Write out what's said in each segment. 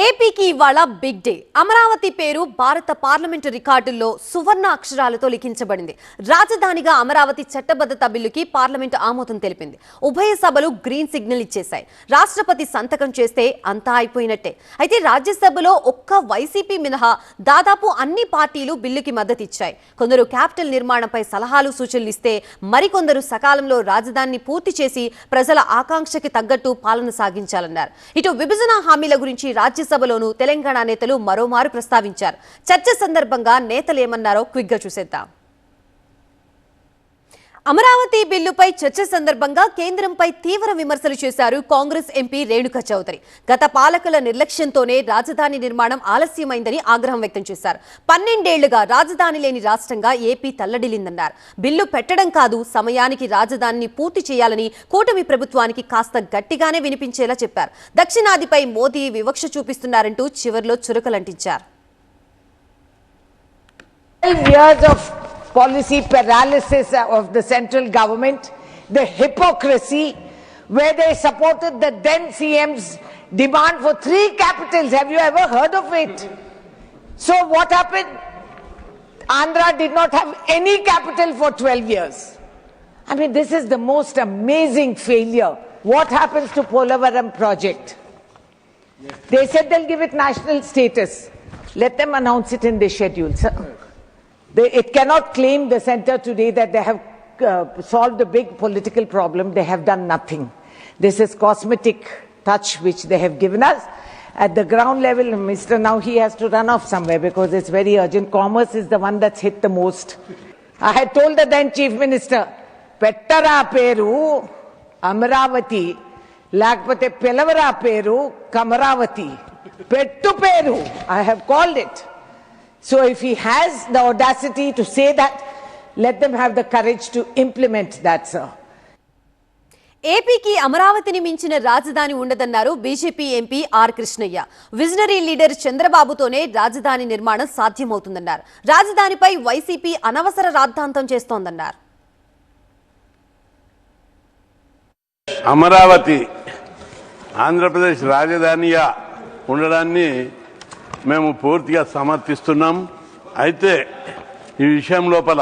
ఏపీకి ఇవాళ big day. Amaravati పేరు భారత పార్లమెంటు రికార్డుల్లో సువర్ణ అక్షరాలతో లిఖించబడింది. రాజధానిగా అమరావతి చట్టబద్ధత బిల్లుకి పార్లమెంటు ఆమోదం తెలిపింది. ఉభయ సభలు గ్రీన్ సిగ్నల్ ఇచ్చేశాయి. రాష్ట్రపతి సంతకం చేస్తే అంతా అయిపోయినట్టే. అయితే రాజ్యసభలో ఒక్క వైసీపీ మినహా దాదాపు అన్ని పార్టీలు బిల్లుకి మద్దతు ఇచ్చాయి. కొందరు క్యాపిటల్ నిర్మాణంపై సలహాలు సూచనలు ఇస్తే మరికొందరు సకాలంలో రాజధానిని పూర్తి చేసి ప్రజల ఆకాంక్షకి తగ్గట్టు పాలన సాగించాలన్నారు. ఇటు విభజన హామీల గురించి రాజ్యసభలోనూ తెలంగాణ నేతలు మరోమారు ప్రస్తావించారు. చర్చ సందర్భంగా నేతలు ఏమన్నారో క్విక్ గా చూసేద్దాం. అమరావతి బిల్లుపై చర్చ సందర్భంగా కేంద్రంపై తీవ్ర విమర్శలు చేశారు కాంగ్రెస్ ఎంపీ రేణుకా చౌదరి. గత పాలకుల నిర్లక్ష్యంతోనే రాజధాని నిర్మాణం ఆలస్యమైందని ఆగ్రహం వ్యక్తం చేశారు. 12 ఏళ్లుగా రాజధాని లేని రాష్ట్రంగా ఏపీ తల్లడిల్లిందన్నారు. బిల్లు పెట్టడం కాదు, సమయానికి రాజధానిని పూర్తి చేయాలని కూటమి ప్రభుత్వానికి కాస్త గట్టిగానే వినిపించేలా చెప్పారు. దక్షిణాదిపై మోదీ వివక్ష చూపిస్తున్నారంటూ చివర్లో చురకలంటించారు. Policy paralysis of the central government, the hypocrisy where they supported the then CM's demand for 3 capitals. Have you ever heard of it? So what happened? Andhra did not have any capital for 12 years. I mean, this is the most amazing failure. What happens to Polavaram project? They said they'll give it national status. Let them announce it in their schedule, sir. It cannot claim, the centre today, that they have solved a big political problem. They have done nothing. This is cosmetic touch which they have given us. At the ground level, Mr. Now he has to run off somewhere because it's very urgent. Commerce is the one that's hit the most. I had told the then Chief Minister, Pettara Peru, Amravati, Lakpate Pelavara Peru, Kamaravati, Pettu Peru. I have called it. So if he has the audacity to say that, let them have the courage to implement that, sir. ఏపీకి అమరావతిని మించిన రాజధాని ఉండదన్నారు BJP MP R Krishnaiah. Visionary leader చంద్రబాబుతోనే రాజధాని నిర్మాణం సాధ్యమవుతుందన్నారు. రాజధానిపై YCP అనవసర రాద్ధాంతం చేస్తోందన్నారు. అమరావతి ఆంధ్రప్రదేశ్ రాజధానిగా ఉండడాన్ని మేము పూర్తిగా సమర్థిస్తున్నాం. అయితే ఈ విషయం లోపల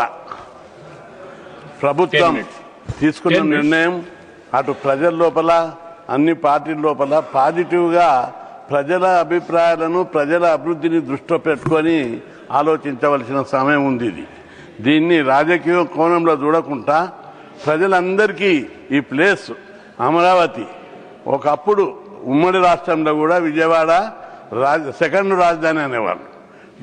ప్రభుత్వం తీసుకున్న నిర్ణయం అటు ప్రజల లోపల అన్ని పార్టీల లోపల పాజిటివ్గా ప్రజల అభిప్రాయాలను ప్రజల అభివృద్ధిని దృష్టిలో పెట్టుకొని ఆలోచించవలసిన సమయం ఉంది. దీన్ని రాజకీయ కోణంలో చూడకుండా ప్రజలందరికీ ఈ ప్లేస్ అమరావతి ఒకప్పుడు ఉమ్మడి రాష్ట్రంలో కూడా విజయవాడ సెకండ్ రాజధాని అనేవాళ్ళు,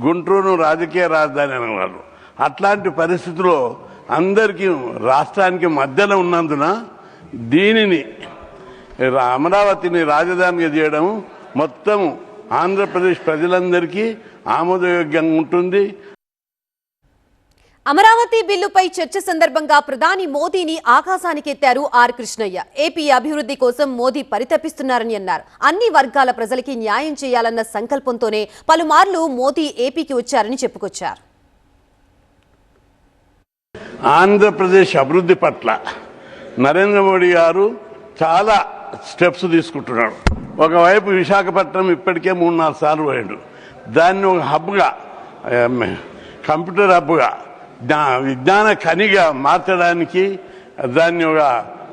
గుంటూరు రాజకీయ రాజధాని అనేవాళ్ళు. అట్లాంటి పరిస్థితుల్లో అందరికీ రాష్ట్రానికి మధ్యలో ఉన్నందున దీనిని అమరావతిని రాజధానిగా చేయడం మొత్తం ఆంధ్రప్రదేశ్ ప్రజలందరికీ ఆమోదయోగ్యంగా ఉంటుంది. అమరావతి బిల్లుపై చర్చ సందర్భంగా ప్రధాని మోదీని ఆకాశానికి ఎత్తారు ఆర్ కృష్ణయ్య. ఏపీ అభివృద్ధి కోసం మోదీ పరితపిస్తున్నారని అన్నారు. అన్ని వర్గాల ప్రజలకి న్యాయం చేయాలన్న సంకల్పంతోనే పలుమార్లు మోదీ ఏపీకి వచ్చారని చెప్పుకొచ్చారు. ఆంధ్రప్రదేశ్ అభివృద్ధి పట్ల నరేంద్ర మోడీ గారు చాలా స్టెప్స్ తీసుకుంటున్నాడు. ఒకవైపు విశాఖపట్నం ఇప్పటికే 3-4 సార్లు పోయాడు. దాన్ని ఒక హబ్గా, కంప్యూటర్ హబ్గా, విజ్ఞాన ఖనిగా మార్చడానికి దాన్ని ఒక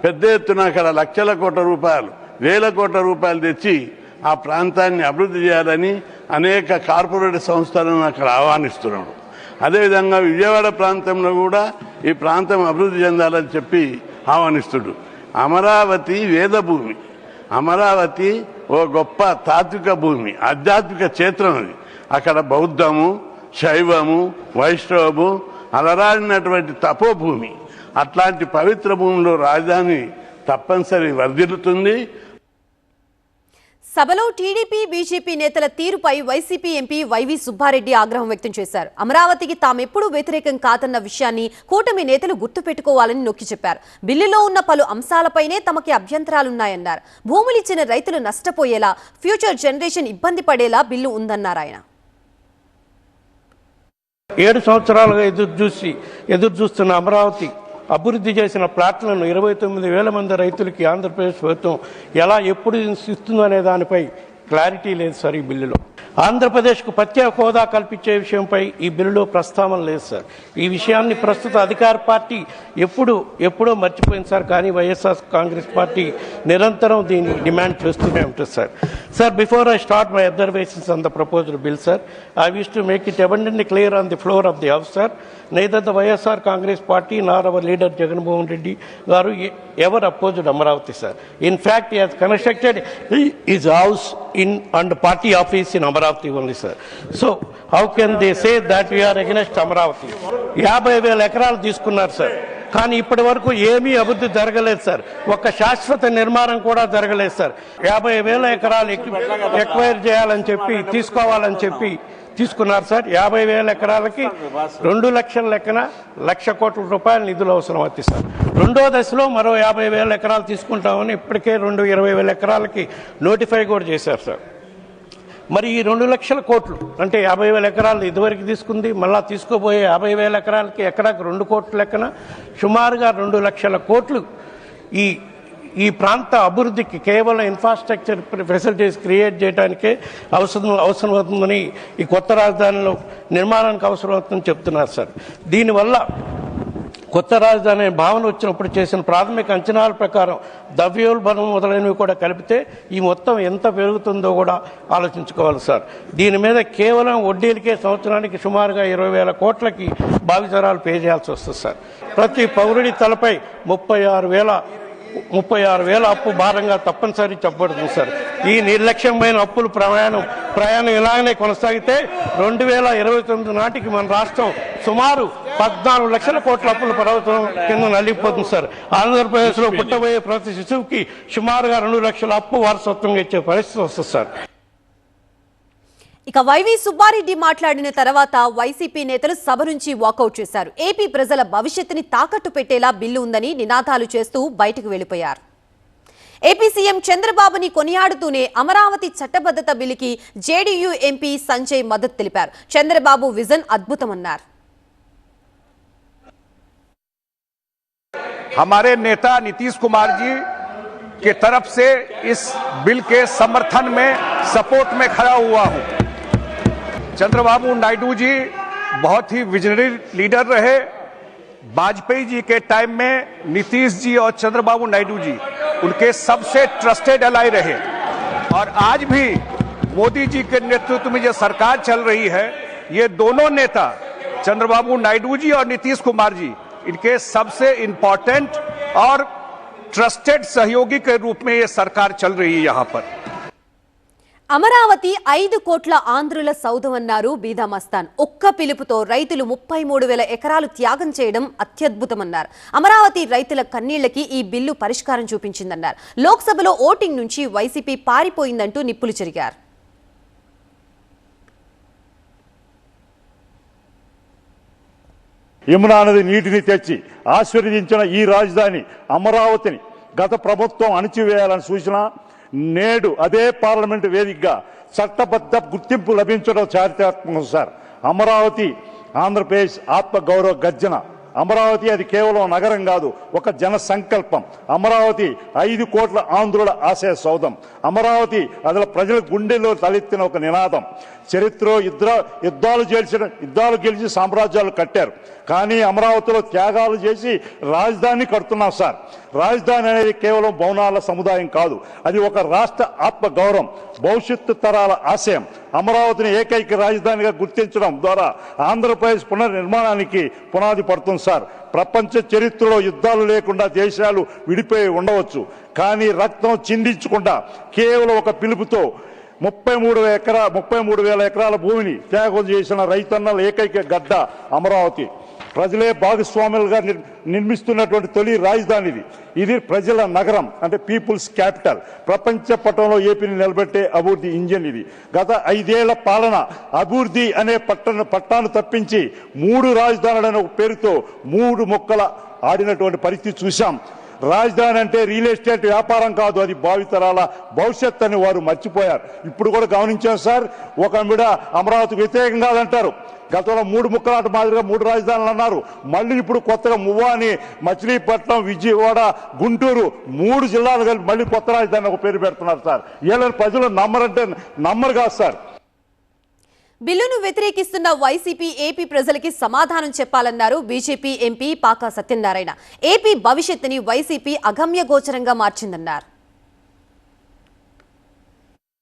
పెద్ద ఎత్తున అక్కడ లక్షల కోట్ల రూపాయలు, వేల కోట్ల రూపాయలు తెచ్చి ఆ ప్రాంతాన్ని అభివృద్ధి చేయాలని అనేక కార్పొరేట్ సంస్థలను అక్కడ ఆహ్వానిస్తున్నాడు. అదేవిధంగా విజయవాడ ప్రాంతంలో కూడా ఈ ప్రాంతం అభివృద్ధి చెందాలని చెప్పి ఆహ్వానిస్తుడు. అమరావతి వేదభూమి, అమరావతి ఓ గొప్ప తాత్విక భూమి, ఆధ్యాత్మిక క్షేత్రం. అది అక్కడ బౌద్ధము, శైవము, వైష్ణవము అలరాడినటువంటి తపోభూమి. అట్లాంటి పవిత్ర భూమిలో రాజధాని తప్పనిసరి వర్ధిల్లుతుంది. సభలో టీడీపీ, బీజేపీ నేతల తీరుపై వైసీపీ ఎంపీ వైవి సుబ్బారెడ్డి ఆగ్రహం వ్యక్తం చేశారు. అమరావతికి తామెప్పుడూ వ్యతిరేకం కాదన్న విషయాన్ని కూటమి నేతలు గుర్తుపెట్టుకోవాలని నొక్కి చెప్పారు. బిల్లులో ఉన్న పలు అంశాలపైనే తమకి అభ్యంతరాలున్నాయన్నారు. భూములిచ్చిన రైతులు నష్టపోయేలా, ఫ్యూచర్ జనరేషన్ ఇబ్బంది పడేలా బిల్లు ఉందన్నారు ఆయన. 7 సంవత్సరాలుగా ఎదురు చూస్తున్న అమరావతి అభివృద్ధి చేసిన ప్లాట్లను 29,000 మంది రైతులకి ఆంధ్రప్రదేశ్ ప్రభుత్వం ఎలా ఎప్పుడు ఇస్తుందనే దానిపై క్లారిటీ లేదు సార్ ఈ బిల్లులో. ఆంధ్రప్రదేశ్కు ప్రత్యేక హోదా కల్పించే విషయంపై ఈ బిల్లులో ప్రస్తావన లేదు సార్. ఈ విషయాన్ని ప్రస్తుత అధికార పార్టీ ఎప్పుడో మర్చిపోయింది సార్. కానీ వైఎస్ఆర్ కాంగ్రెస్ పార్టీ నిరంతరం దీన్ని డిమాండ్ చేస్తూనే ఉంటుంది sir. Sir, before I start my observations on the proposed bill, sir, I wish to make it abundantly clear on the floor of the House, sir, neither the YSR Congress Party nor our leader Jagan Mohan Reddy garu ever opposed Amaravati, sir. In fact, he has constructed his house and party office in Amaravati only, sir. So, how can they say that we are against Amaravati? 50,000 ఎకరాలు తీసుకున్నారు sir, కానీ ఇప్పటి వరకు ఏమీ అభివృద్ధి జరగలేదు sir. ఒక శాశ్వత నిర్మాణం కూడా జరగలేదు సార్. 50,000 ఎకరాలు ఎక్వైర్ చేయాలని చెప్పి తీసుకోవాలని చెప్పి తీసుకున్నారు సార్. 50,000 ఎకరాలకి 2 లక్షల లెక్కన 1,00,000 కోట్ల రూపాయల నిధులు అవసరం అవుతాయి సార్. రెండో దశలో మరో 50,000 ఎకరాలు తీసుకుంటామని ఇప్పటికే 20,000 ఎకరాలకి నోటిఫై కూడా చేశారు సార్. మరి ఈ 2 లక్షల కోట్లు అంటే 50,000 ఎకరాలు ఇదివరకు తీసుకుంది, మళ్ళా తీసుకోబోయే 50,000 ఎకరాలకి ఎకరాకు 2 కోట్ల లెక్కన సుమారుగా 2 లక్షల కోట్లు ఈ ప్రాంత అభివృద్ధికి కేవలం ఇన్ఫ్రాస్ట్రక్చర్ ఫెసిలిటీస్ క్రియేట్ చేయడానికే అవసరం అవుతుందని, ఈ కొత్త రాజధానిలో నిర్మాణానికి అవసరం అవుతుందని చెప్తున్నారు సార్. దీనివల్ల కొత్త రాజధాని భావన వచ్చినప్పుడు చేసిన ప్రాథమిక అంచనాల ప్రకారం ద్రవ్యోల్బణం మొదలైనవి కూడా కలిపితే ఈ మొత్తం ఎంత పెరుగుతుందో కూడా ఆలోచించుకోవాలి సార్. దీని మీద కేవలం వడ్డీలకే సంవత్సరానికి సుమారుగా 20,000 కోట్లకి భావితరాలు పే చేయాల్సి వస్తుంది సార్. ప్రతి పౌరుడి తలపై 36,000 అప్పు భారంగా తప్పనిసరి చెప్పబడుతుంది సార్. ఈ నిర్లక్ష్యమైన అప్పులు ప్రయాణం ఇలాగనే కొనసాగితే 2029 నాటికి మన రాష్ట్రం సుమారు 14 లక్షల కోట్ల అప్పుల పర్వతం కింద నలిగిపోతుంది సార్. ఆంధ్రప్రదేశ్లో పుట్టబోయే ప్రతి శిశువుకి సుమారుగా 2 లక్షల అప్పు వారసత్వంగా ఇచ్చే పరిస్థితి వస్తుంది సార్. ఇక వైవి సుబ్బారెడ్డి మాట్లాడిన తర్వాత వైసీపీ నేతలు సభ నుంచి వాకౌట్ చేశారు. ఏపీ ప్రజల భవిష్యత్తుని తాకట్టు పెట్టేలా బిల్లు ఉందని నినాదాలు చేస్తూ బయటకు వెళ్లిపోయారు. ఏపీ సీఎం చంద్రబాబుని కొనియాడుతూనే అమరావతి చట్టబద్ధత బిల్లుకి జేడీయూ ఎంపీ సంజయ్ మద్దతు తెలిపారు. చంద్రబాబు విజన్ అద్భుతమన్నారు. हमारे नेता नीतीश कुमार जी के तरफ से इस बिल के समर्थन में सपोर्ट में खड़ा हुआ हूं। चंद्रबाबू नायडू जी बहुत ही विजनरी लीडर रहे। वाजपेयी जी के टाइम में नीतीश जी और चंद्रबाबू नायडू जी उनके सबसे ट्रस्टेड अलाई रहे और आज भी मोदी जी के नेतृत्व में जो सरकार चल रही है, ये दोनों नेता चंद्रबाबू नायडू जी और नीतीश कुमार जी इनके सबसे इंपॉर्टेंट और ट्रस्टेड सहयोगी के रूप में ये सरकार चल रही है। यहाँ पर అమరావతి 5 కోట్ల ఆంధ్రుల సౌధమన్నారు బీదా మస్తాన్. ఒక్క పిలుపుతో రైతులు 33,000 ఎకరాలు త్యాగం చేయడం అత్యద్భుతమన్నారు. అమరావతి రైతుల కన్నీళ్లకి ఈ బిల్లు పరిష్కారం చూపించిందన్నారు. లోక్సభలో ఓటింగ్ నుంచి వైసీపీ పారిపోయిందంటూ నిప్పులు చెరిగారు. యమునా నది నీటిని తెచ్చి ఆశీర్వదించిన ఈ రాజధాని అమరావతిని గత ప్రభుత్వం అణిచివేయాలని సూచన నేడు అదే పార్లమెంటు వేదికగా చట్టబద్ధ గుర్తింపు లభించడం చారిత్రాత్మకం సార్. అమరావతి ఆంధ్రప్రదేశ్ ఆత్మగౌరవ గర్జన. అమరావతి అది కేవలం నగరం కాదు, ఒక జన సంకల్పం. అమరావతి 5 కోట్ల ఆంధ్రుల ఆశయ సౌధం. అమరావతి అసలు ప్రజల గుండెల్లో తలెత్తిన ఒక నినాదం. చరిత్రలో యుద్ధాలు గెలిచి సామ్రాజ్యాలు కట్టారు, కానీ అమరావతిలో త్యాగాలు చేసి రాజధాని కడుతున్నాం సార్. రాజధాని అనేది కేవలం భవనాల సముదాయం కాదు, అది ఒక రాష్ట్ర ఆత్మ గౌరవం, భవిష్యత్తు తరాల ఆశయం. అమరావతిని ఏకైక రాజధానిగా గుర్తించడం ద్వారా ఆంధ్రప్రదేశ్ పునర్నిర్మాణానికి పునాది పడుతుంది సార్. ప్రపంచ చరిత్రలో యుద్ధాలు లేకుండా దేశాలు విడిపోయి ఉండవచ్చు, కానీ రక్తం చిందించకుండా కేవలం ఒక పిలుపుతో 33,000 ఎకరాల భూమిని త్యాగం చేసిన రైతన్నల ఏకైక గడ్డ అమరావతి. ప్రజలే భాగస్వాములుగా నిర్మిస్తున్నటువంటి తొలి రాజధాని ఇది ప్రజల నగరం, అంటే పీపుల్స్ క్యాపిటల్. ప్రపంచ పటంలో ఏపీని నిలబెట్టే అభివృద్ధి ఇంజిన్ ఇది. గత 5 ఏళ్ల పాలన అభివృద్ధి అనే పట్టాను తప్పించి 3 రాజధానులనే పేరుతో 3 మొక్కల ఆడినటువంటి పరిస్థితి చూశాం. రాజధాని అంటే రియల్ ఎస్టేట్ వ్యాపారం కాదు, అది భావితరాల భవిష్యత్ అని వారు మర్చిపోయారు. ఇప్పుడు కూడా గమనించాం సార్, ఒక ఆవిడ అమరావతికి వ్యతిరేకం కాదంటారు. గతంలో 3 ముక్కలాట మాదిరిగా 3 రాజధానులు అన్నారు. మళ్ళీ ఇప్పుడు కొత్తగా మువ్వాని, మచిలీపట్నం, విజయవాడ, గుంటూరు 3 జిల్లాలు కలిపి మళ్ళీ కొత్త రాజధాని ఒక పేరు పెడుతున్నారు సార్. వీళ్ళని ప్రజలు నమ్మరంటే నమ్మరు కాదు సార్. బిల్లును వ్యతిరేకిస్తున్న వైసీపీ ఏపీ ప్రజలకి సమాధానం చెప్పాలన్నారు BJP MP pak Satyanarayana. AP భవిష్యత్తుని వైసీపీ అగమ్య గోచరంగా మార్చిందన్నారు.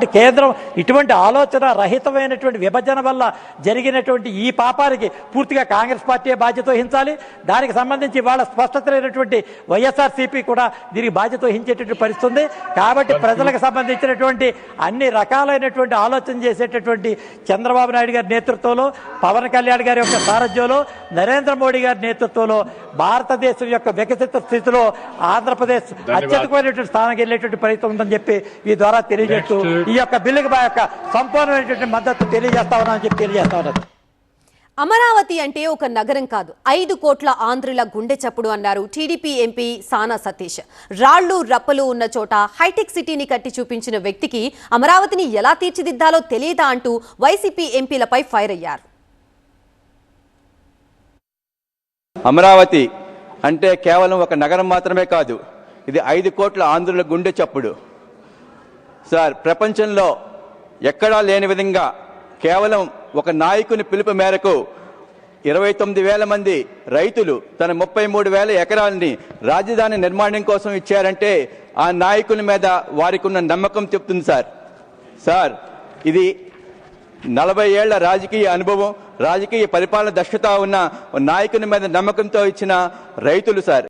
కేంద్రం ఇటువంటి ఆలోచన రహితమైనటువంటి విభజన వల్ల జరిగినటువంటి ఈ పాపానికి పూర్తిగా కాంగ్రెస్ పార్టీ బాధ్యత వహించాలి. దానికి సంబంధించి వాళ్ళ స్పష్టత లేనటువంటి వైఎస్ఆర్సీపీ కూడా దీనికి బాధ్యత వహించేటటువంటి పరిస్థితి ఉంది. కాబట్టి ప్రజలకు సంబంధించినటువంటి అన్ని రకాలైనటువంటి ఆలోచన చేసేటటువంటి చంద్రబాబు నాయుడు గారి నేతృత్వంలో, పవన్ కళ్యాణ్ గారి యొక్క సారథ్యంలో, నరేంద్ర మోడీ గారి నేతృత్వంలో భారతదేశం యొక్క వికసిత స్థితిలో ఆంధ్రప్రదేశ్ అత్యధికమైనటువంటి స్థానానికి వెళ్ళేటువంటి ప్రయత్నం ఉందని చెప్పి ఈ ద్వారా తెలియజేస్తూ ఈ యొక్క బిల్లుకి మా యొక్క సంపూర్ణమైనటువంటి మద్దతు తెలియజేస్తా ఉన్నామని చెప్పి తెలియజేస్తా ఉన్నారు. అమరావతి అంటే ఒక నగరం కాదు, 5 కోట్ల ఆంధ్రుల గుండె చప్పుడు అన్నారు టీడీపీ ఎంపీ సానా సతీష్. రాళ్లు రప్పలు ఉన్న చోట హైటెక్ సిటీని కట్టి చూపించిన వ్యక్తికి అమరావతిని ఎలా తీర్చిదిద్దాలో తెలియదా అంటూ వైసీపీ ఎంపీలపై ఫైర్ అయ్యారు. అమరావతి అంటే కేవలం ఒక నగరం మాత్రమే కాదు, ఇది 5 కోట్ల ఆంధ్రుల గుండె చప్పుడు. సార్, ప్రపంచంలో ఎక్కడా లేని విధంగా కేవలం ఒక నాయకుని పిలుపు మేరకు 29,000 మంది రైతులు తన 33,000 ఎకరాలని రాజధాని నిర్మాణం కోసం ఇచ్చారంటే ఆ నాయకుని మీద వారికి ఉన్న నమ్మకం చెప్తుంది సార్. ఇది 40 ఏళ్ల రాజకీయ అనుభవం, రాజకీయ పరిపాలన దక్షత ఉన్న నాయకుని మీద నమ్మకంతో ఇచ్చిన రైతులు సార్.